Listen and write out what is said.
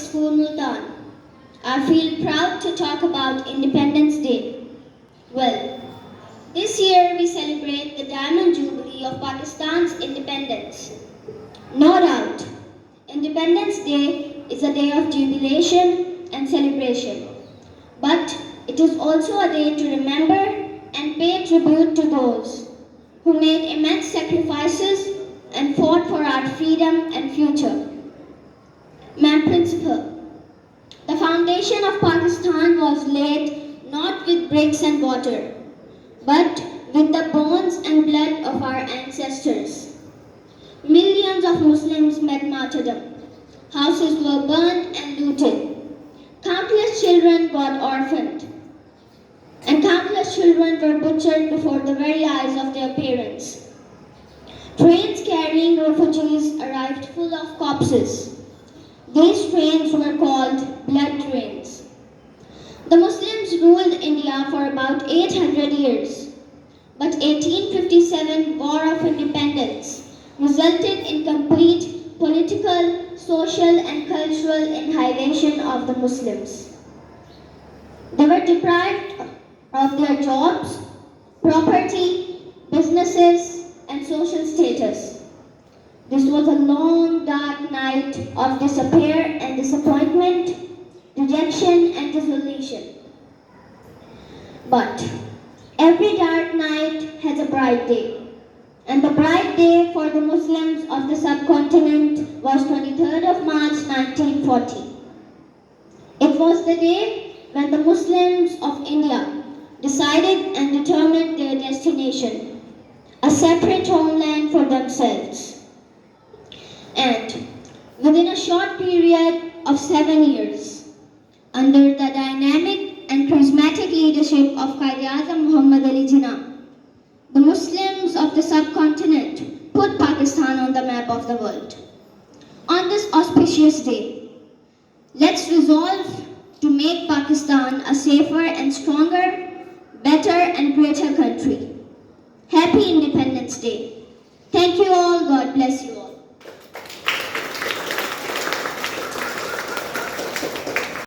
School, Multan. I feel proud to talk about Independence Day. Well, this year we celebrate the Diamond Jubilee of Pakistan's independence. No doubt, Independence Day is a day of jubilation and celebration. But it is also a day to remember and pay tribute to those who made immense sacrifices and fought for our freedom and future. Main principle. The foundation of Pakistan was laid not with bricks and mortar, but with the bones and blood of our ancestors. Millions of Muslims met martyrdom. Houses were burned and looted. Countless children got orphaned. And countless children were butchered before the very eyes of their parents. Trains carrying refugees arrived full of corpses. These trains were called blood trains. The Muslims ruled India for about 800 years, but 1857 War of Independence resulted in complete political, social and cultural annihilation of the Muslims. They were deprived of their jobs, property, businesses and social status. This was a long, dark night of despair and disappointment, dejection and desolation. But every dark night has a bright day. And the bright day for the Muslims of the subcontinent was 23rd of March 1940. It was the day when the Muslims of India decided and determined their destination, a separate homeland for themselves. And within a short period of 7 years, under the dynamic and charismatic leadership of Quaid-e-Azam Muhammad Ali Jinnah, the Muslims of the subcontinent put Pakistan on the map of the world. On this auspicious day, let's resolve to make Pakistan a safer and stronger, better and greater country. Happy Independence Day. Thank you all. God bless you all.